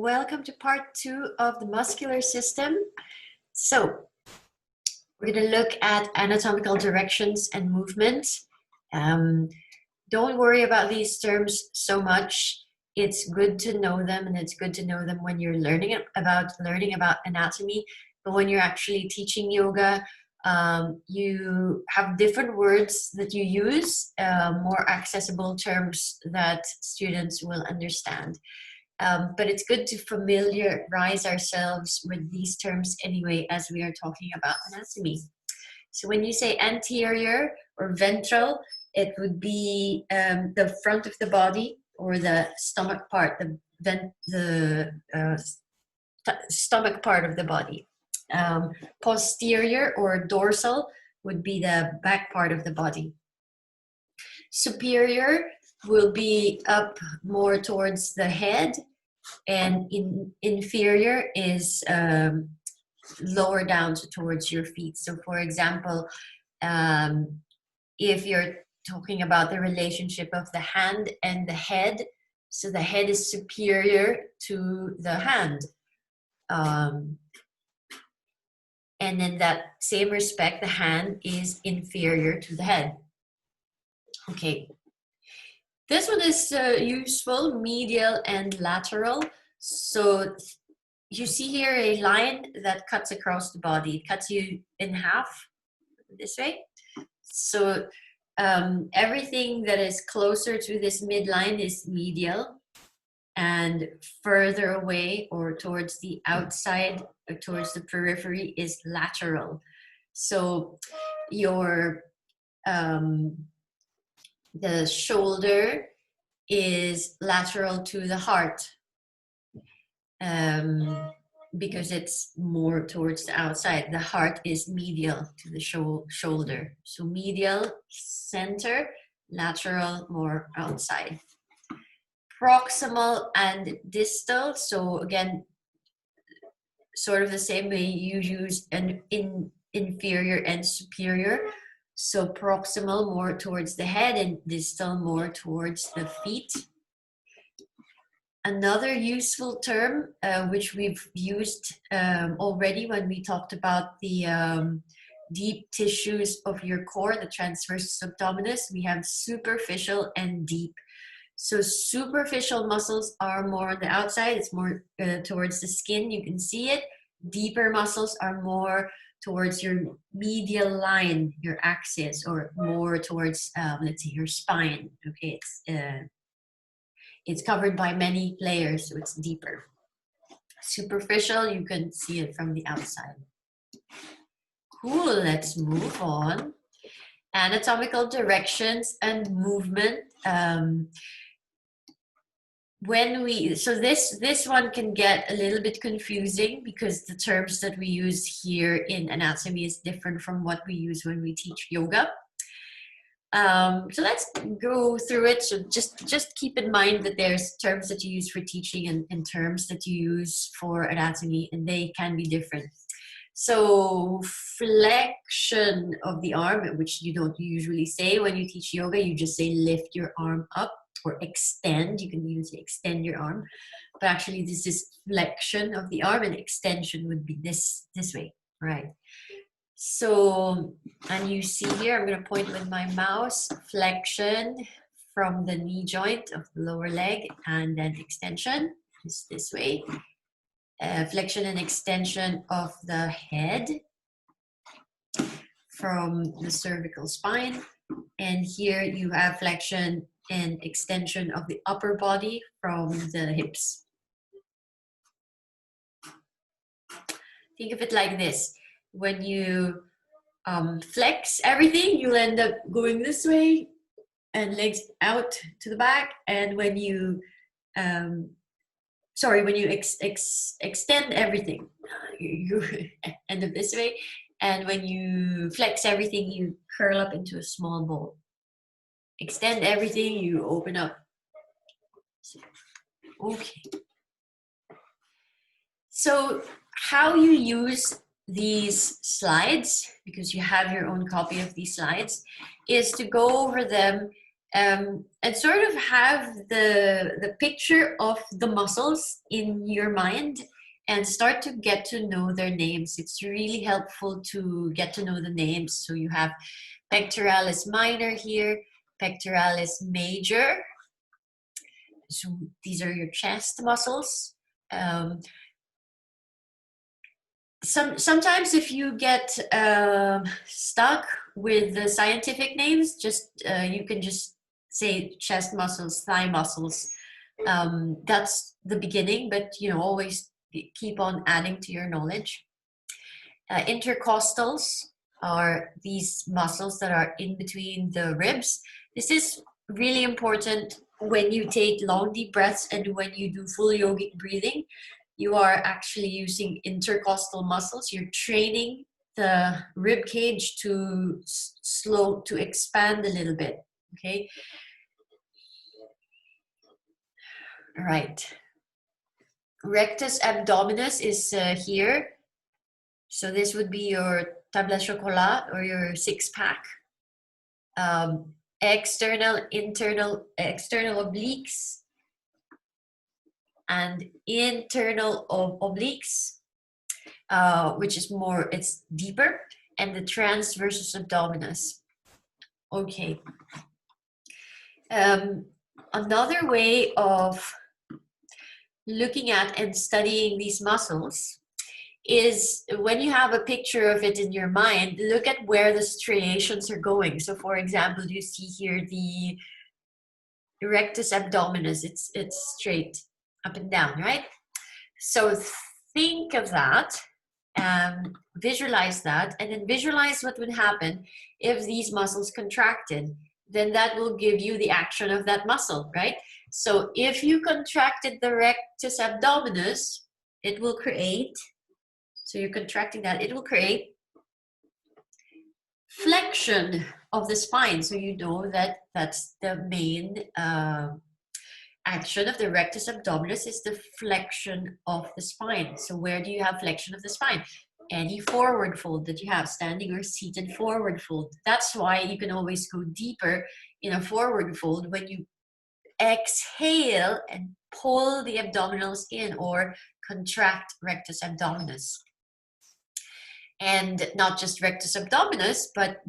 welcome to part 2 of the muscular system. So we're going to look at anatomical directions and movement. Don't worry about these terms so much. It's good to know them, and it's good to know them when you're learning about anatomy. But when you're actually teaching yoga, you have different words that you use, more accessible terms that students will understand. But it's good to familiarize ourselves with these terms anyway as we are talking about anatomy. So when you say anterior or ventral, it would be the front of the body or the stomach part, the stomach part of the body. Posterior or dorsal would be the back part of the body. Superior will be up more towards the head, and inferior is lower down towards your feet. So for example, if you're talking about the relationship of the hand and the head, so the head is superior to the hand. And in that same respect, the hand is inferior to the head. Okay. This one is useful, medial and lateral. So you see here a line that cuts across the body. It cuts you in half this way. So everything that is closer to this midline is medial, and further away or towards the outside or towards the periphery is lateral. So your the shoulder is lateral to the heart because it's more towards the outside. The heart is medial to the shoulder. So medial, center, lateral, more outside. Proximal and distal. So again, sort of the same way you use an inferior and superior. So proximal more towards the head and distal more towards the feet. Another useful term, which we've used already when we talked about the deep tissues of your core, the transversus abdominis, we have superficial and deep. So superficial muscles are more on the outside, it's more towards the skin, you can see it. Deeper muscles are more towards your medial line, your axis, or more towards, let's say, your spine. Okay, it's covered by many layers, so it's deeper. Superficial, you can see it from the outside. Cool, let's move on. Anatomical directions and movement. So this one can get a little bit confusing because the terms that we use here in anatomy is different from what we use when we teach yoga. So let's go through it. So just keep in mind that there's terms that you use for teaching and terms that you use for anatomy, and they can be different. So flexion of the arm, which you don't usually say when you teach yoga, you just say lift your arm up. Or extend, you can use extend your arm, but actually this is flexion of the arm, and extension would be this way, right? So, and you see here, I'm going to point with my mouse, flexion from the knee joint of the lower leg, and then extension is this way. Flexion and extension of the head from the cervical spine, and here you have flexion and extension of the upper body from the hips. Think of it like this. When you flex everything, you'll end up going this way and legs out to the back. And when you, when you extend everything, you end up this way. And when you flex everything, you curl up into a small ball. Extend everything, you open up. Okay. So how you use these slides, because you have your own copy of these slides, is to go over them and sort of have the picture of the muscles in your mind and start to get to know their names. It's really helpful to get to know the names. So you have pectoralis minor here, pectoralis major. So these are your chest muscles. Sometimes if you get stuck with the scientific names, just you can just say chest muscles, thigh muscles. That's the beginning, but you know, always keep on adding to your knowledge. Intercostals are these muscles that are in between the ribs. This is really important when you take long deep breaths and when you do full yogic breathing. You are actually using intercostal muscles. You're training the rib cage to expand a little bit. Okay. All right. Rectus abdominis is here. So this would be your table chocolat or your six pack. External obliques and internal obliques, which is more, it's deeper, and the transversus abdominis. Okay. Another way of looking at and studying these muscles is when you have a picture of it in your mind, look at where the striations are going. So for example, you see here the rectus abdominis, it's straight up and down, right? So think of that, visualize that, and then visualize what would happen if these muscles contracted. Then that will give you the action of that muscle, right? So if you contracted the rectus abdominis, it will create, so you're contracting that, it will create flexion of the spine. So you know that that's the main action of the rectus abdominis, is the flexion of the spine. So where do you have flexion of the spine? Any forward fold that you have, standing or seated forward fold. That's why you can always go deeper in a forward fold when you exhale and pull the abdominals in or contract rectus abdominis. And not just rectus abdominis, but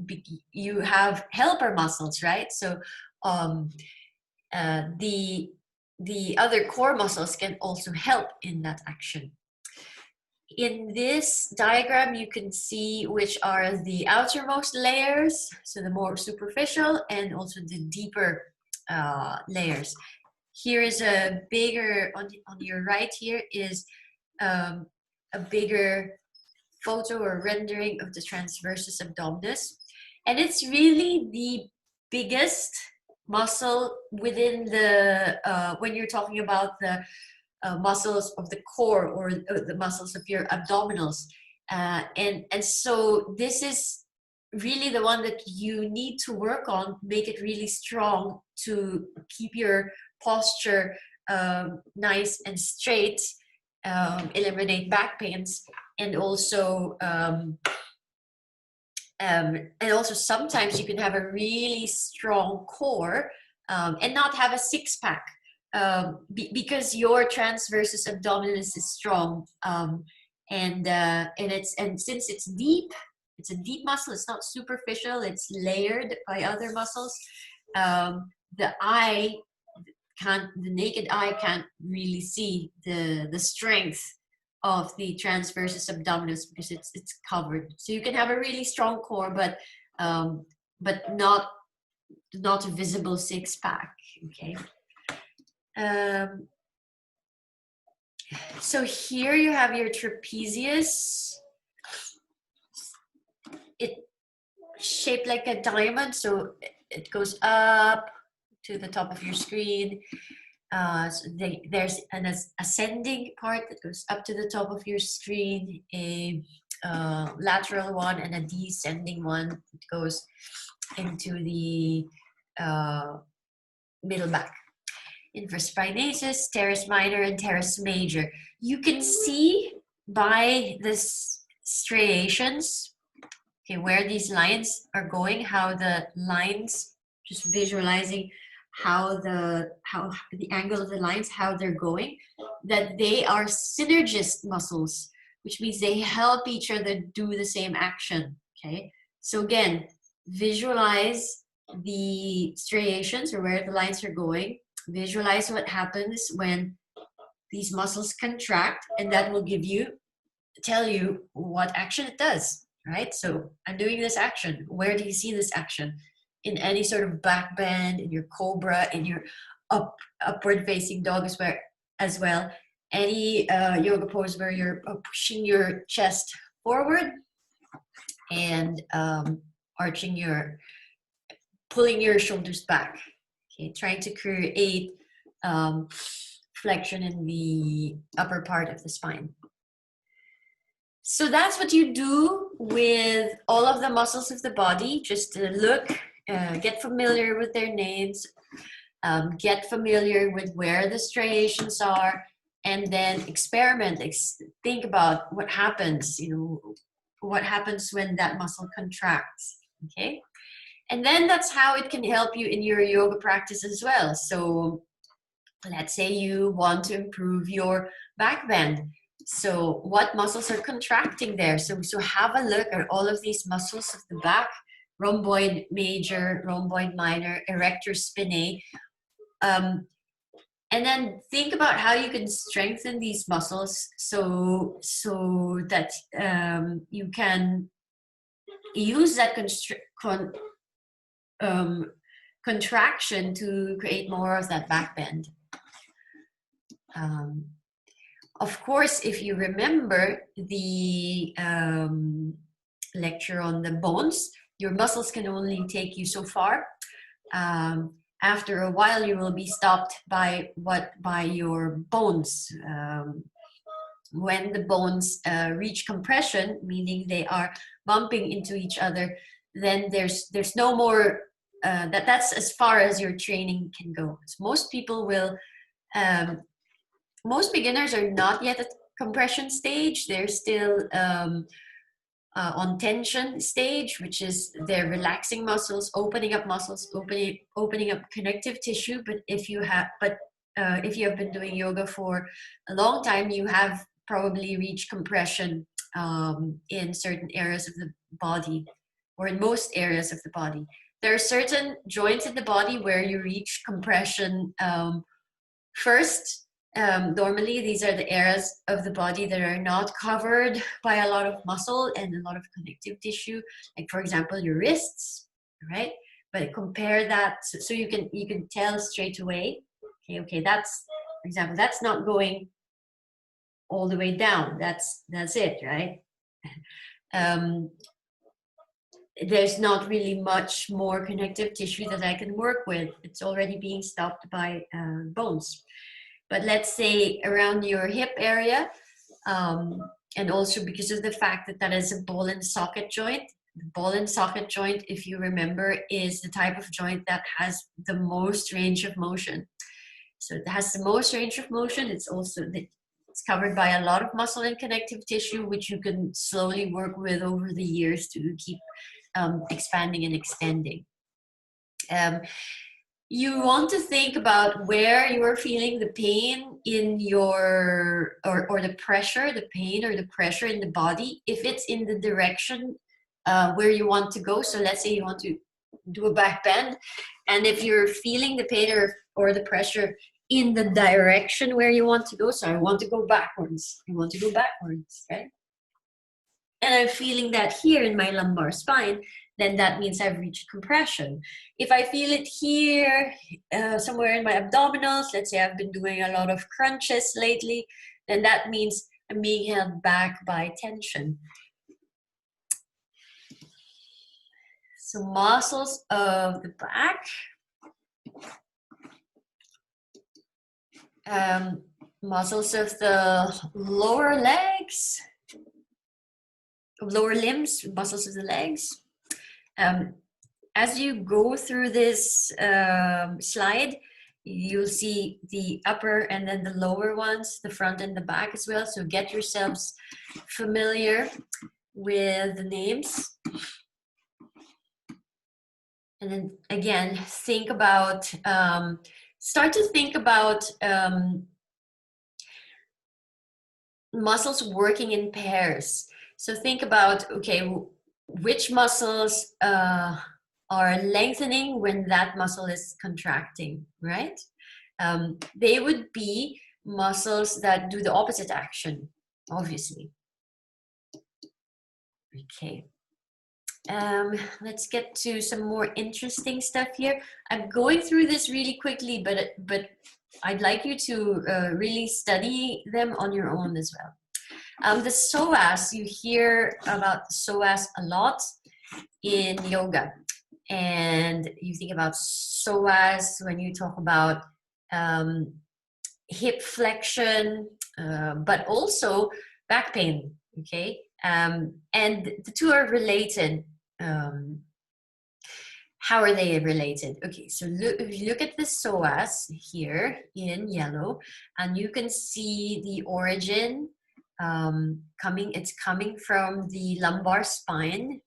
you have helper muscles, right? So the other core muscles can also help in that action. In this diagram, you can see which are the outermost layers, so the more superficial, and also the deeper layers. Here is a bigger, on your right here is a bigger photo or rendering of the transversus abdominis. And it's really the biggest muscle within the, when you're talking about the muscles of the core or the muscles of your abdominals. And so this is really the one that you need to work on, make it really strong to keep your posture nice and straight, eliminate back pains, and also sometimes you can have a really strong core and not have a six-pack because your transversus abdominis is strong, and since it's deep, it's a deep muscle. It's not superficial. It's layered by other muscles. The naked eye can't really see the strength of the transversus abdominis because it's covered. So you can have a really strong core, but not a visible six-pack. Okay. So here you have your trapezius. It shaped like a diamond, so it goes up to the top of your screen. So there's an ascending part that goes up to the top of your screen, a lateral one, and a descending one that goes into the middle back. Infraspinatus, teres minor, and teres major. You can see by the striations, okay, where these lines are going, how the lines just visualizing how the angle of the lines, how they're going, that they are synergist muscles, which means they help each other do the same action. Okay, so again, visualize the striations or where the lines are going. Visualize what happens when these muscles contract, and that will tell you what action it does, right? So I'm doing this action. Where do you see this action? In any sort of back bend, in your cobra, in your upward facing dog as well. Any yoga pose where you're pushing your chest forward and pulling your shoulders back. Okay, trying to create flexion in the upper part of the spine. So that's what you do with all of the muscles of the body. Just look, get familiar with their names, get familiar with where the striations are, and then experiment. Think about what happens, what happens when that muscle contracts, okay? And then that's how it can help you in your yoga practice as well. So let's say you want to improve your back bend. So what muscles are contracting there? So have a look at all of these muscles of the back: rhomboid major, rhomboid minor, erector spinae. And then think about how you can strengthen these muscles so that you can use that contraction to create more of that back bend. Of course, if you remember the lecture on the bones, your muscles can only take you so far. After a while, you will be stopped by your bones. When the bones reach compression, meaning they are bumping into each other, then there's no more. That's as far as your training can go. So most people will. Most beginners are not yet at compression stage. They're still on tension stage, which is they're relaxing muscles, opening up muscles, opening up connective tissue. But if you have been doing yoga for a long time, you have probably reached compression in certain areas of the body, or in most areas of the body. There are certain joints in the body where you reach compression first. Normally, these are the areas of the body that are not covered by a lot of muscle and a lot of connective tissue, like for example your wrists, right? But compare that, so you can tell straight away. Okay, that's, for example, that's not going all the way down. That's it, right? There's not really much more connective tissue that I can work with. It's already being stopped by bones. But let's say around your hip area, and also because of the fact that is a ball and socket joint. The ball and socket joint, if you remember, is the type of joint that has the most range of motion. So it has the most range of motion. It's covered by a lot of muscle and connective tissue, which you can slowly work with over the years to keep expanding and extending. You want to think about where you are feeling the pain in your, or the pressure, the pain or the pressure in the body, if it's in the direction where you want to go. So let's say you want to do a back bend, and if you're feeling the pain or the pressure in the direction where you want to go, so I want to go backwards, right? And I'm feeling that here in my lumbar spine, then that means I've reached compression. If I feel it here, somewhere in my abdominals, let's say I've been doing a lot of crunches lately, then that means I'm being held back by tension. So muscles of the back. Muscles of the lower legs, lower limbs, muscles of the legs. As you go through this slide, you'll see the upper and then the lower ones, the front and the back as well. So get yourselves familiar with the names. And then again, think about, start to think about muscles working in pairs. So think about, okay, which muscles are lengthening when that muscle is contracting, right? They would be muscles that do the opposite action, obviously. Okay. Let's get to some more interesting stuff here. I'm going through this really quickly, but I'd like you to really study them on your own as well. The psoas, you hear about the psoas a lot in yoga. And you think about psoas when you talk about hip flexion, but also back pain, okay? And the two are related. How are they related? Okay, so look, if you look at the psoas here in yellow, and you can see the origin it's coming from the lumbar spine,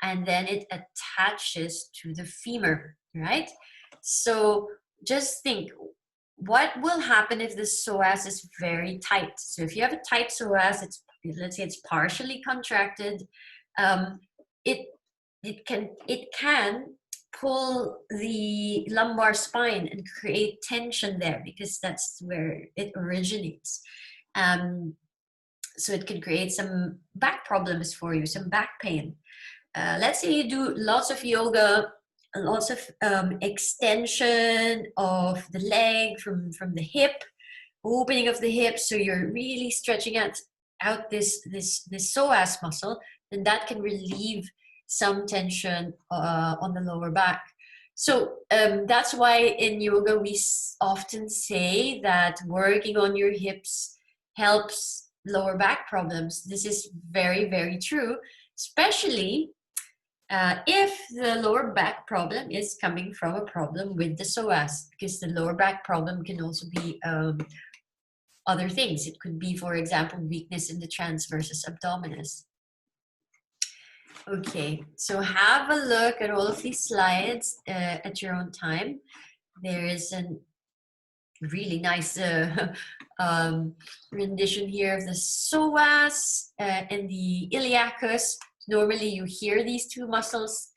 and then it attaches to the femur, right? So just think, what will happen if the psoas is very tight? So if you have a tight psoas, let's say it's partially contracted, it can pull the lumbar spine and create tension there, because that's where it originates. So it can create some back problems for you, some back pain. Let's say you do lots of yoga, lots of extension of the leg from the hip, opening of the hip, so you're really stretching out this psoas muscle, then that can relieve some tension on the lower back. So that's why in yoga we often say that working on your hips helps lower back problems. This is very, very true, especially if the lower back problem is coming from a problem with the psoas, because the lower back problem can also be other things. It could be, for example, weakness in the transversus abdominis. Okay, so have a look at all of these slides at your own time. There is a really nice rendition here of the psoas and the iliacus. Normally you hear these two muscles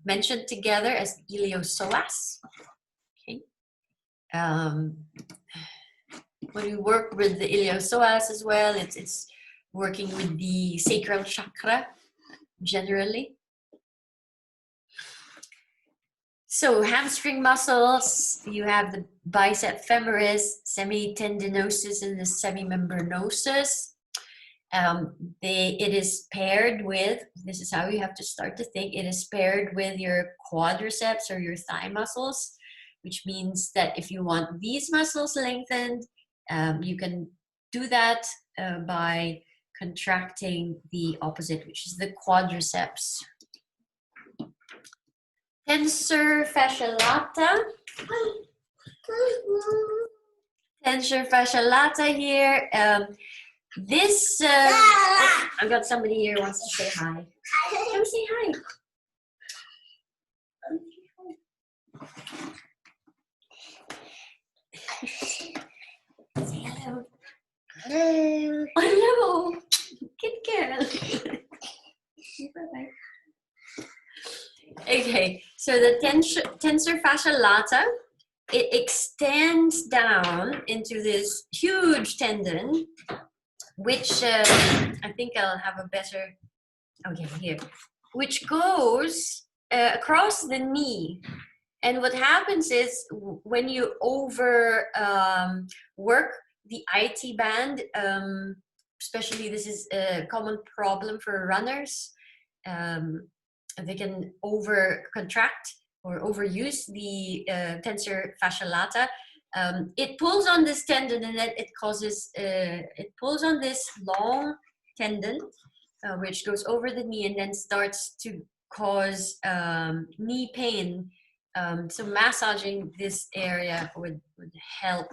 mentioned together as iliopsoas. Okay. When we work with the iliopsoas as well, it's working with the sacral chakra generally. So hamstring muscles, you have the bicep femoris, semitendinosus, and the semimembranosus. It is paired with, this is how you have to start to think, it is paired with your quadriceps or your thigh muscles, which means that if you want these muscles lengthened, you can do that by contracting the opposite, which is the quadriceps. Tensor fascia lata. Tensor fascia lata here. This, I've got somebody here who wants to say hi. Come say hi. Say hello. Hello. Hello. Good girl. Bye-bye. Okay, so the tensor fascia lata, it extends down into this huge tendon, which I think I'll have a better, okay, here, which goes across the knee. And what happens is when you work the IT band, especially this is a common problem for runners, they can over-contract or overuse the tensor fascia lata. It pulls on this tendon, and then it pulls on this long tendon, which goes over the knee and then starts to cause knee pain. So massaging this area would help.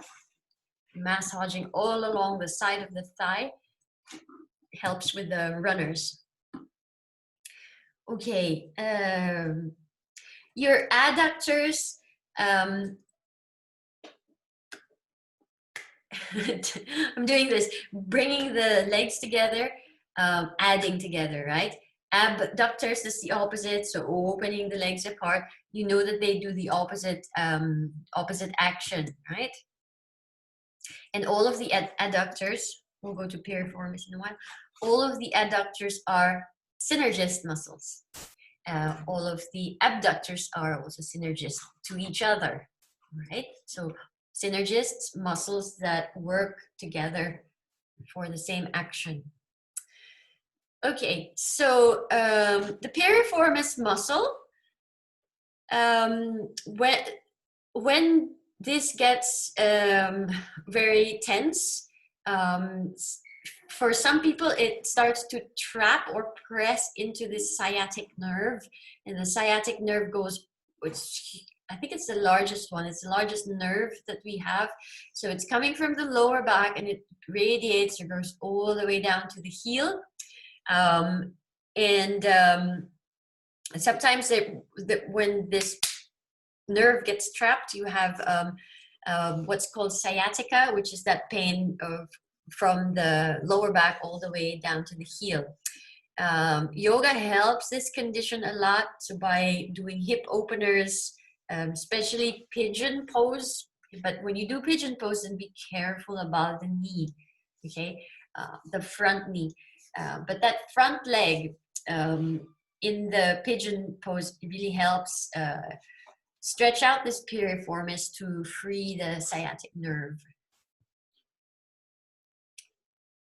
Massaging all along the side of the thigh helps with the runners. Okay, your adductors, I'm doing this, bringing the legs together, adding together, right? Abductors is the opposite, so opening the legs apart. You know that they do the opposite opposite action, right? And all of the adductors, we'll go to piriformis in a while, all of the adductors are synergist muscles. All of the abductors are also synergist to each other, right? So synergists, muscles that work together for the same action. Okay, so the piriformis muscle, when this gets very tense, for some people it starts to trap or press into the sciatic nerve, and the sciatic nerve goes, which I think it's the largest one, it's the largest nerve that we have, so it's coming from the lower back and it radiates or goes all the way down to the heel. Sometimes when this nerve gets trapped, you have what's called sciatica, which is that pain from the lower back all the way down to the heel. Yoga helps this condition a lot. So by doing hip openers, especially pigeon pose, but when you do pigeon pose, then be careful about the knee, okay? The front knee. But that front leg in the pigeon pose really helps stretch out this piriformis to free the sciatic nerve.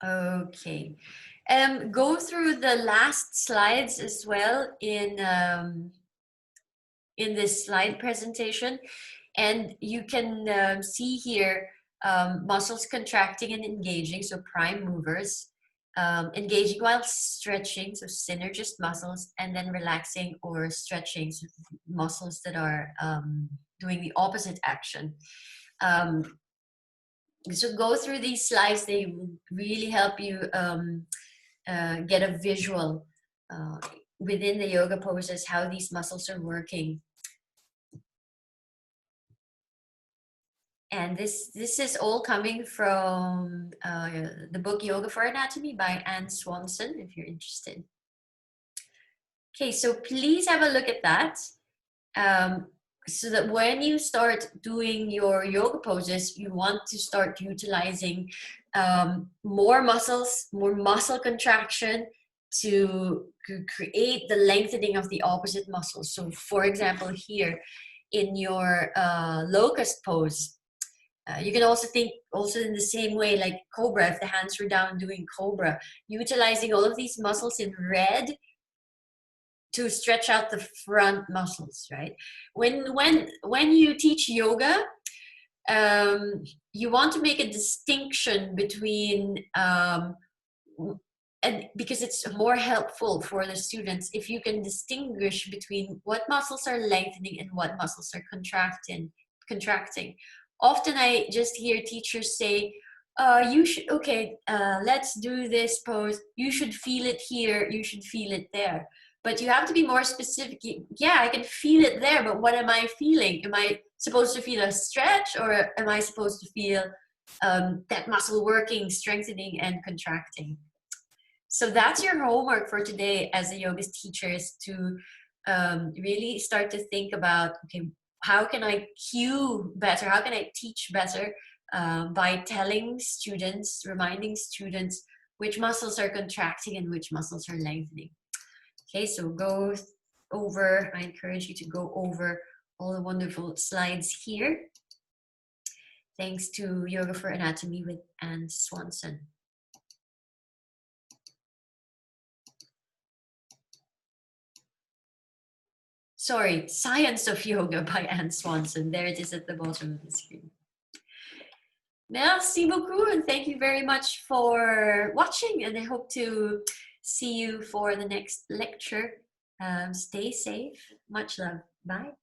Okay, go through the last slides as well in this slide presentation, and you can see here muscles contracting and engaging, so prime movers, engaging while stretching, so synergist muscles, and then relaxing or stretching, so muscles that are doing the opposite action. So go through these slides, they really help you get a visual within the yoga poses, how these muscles are working. And this is all coming from the book Yoga for Anatomy by Anne Swanson, if you're interested. Okay, so please have a look at that. So that when you start doing your yoga poses, you want to start utilizing more muscles, more muscle contraction to create the lengthening of the opposite muscles. So for example, here in your locust pose, you can also think also in the same way like cobra, if the hands were down doing cobra, utilizing all of these muscles in red to stretch out the front muscles, right? When you teach yoga, you want to make a distinction between, and because it's more helpful for the students if you can distinguish between what muscles are lengthening and what muscles are contracting. Often I just hear teachers say, you should, okay, let's do this pose. You should feel it here. You should feel it there. But you have to be more specific. Yeah, I can feel it there, but what am I feeling? Am I supposed to feel a stretch, or am I supposed to feel that muscle working, strengthening and contracting? So that's your homework for today as a yoga teacher, is to really start to think about, okay, how can I cue better? How can I teach better by telling students, reminding students which muscles are contracting and which muscles are lengthening. Okay, so go over, I encourage you to go over all the wonderful slides here. Thanks to Yoga for Anatomy with Anne Swanson. Sorry, Science of Yoga by Anne Swanson. There it is at the bottom of the screen. Merci beaucoup, and thank you very much for watching, and I hope to see you for the next lecture. Stay safe. Much love. Bye.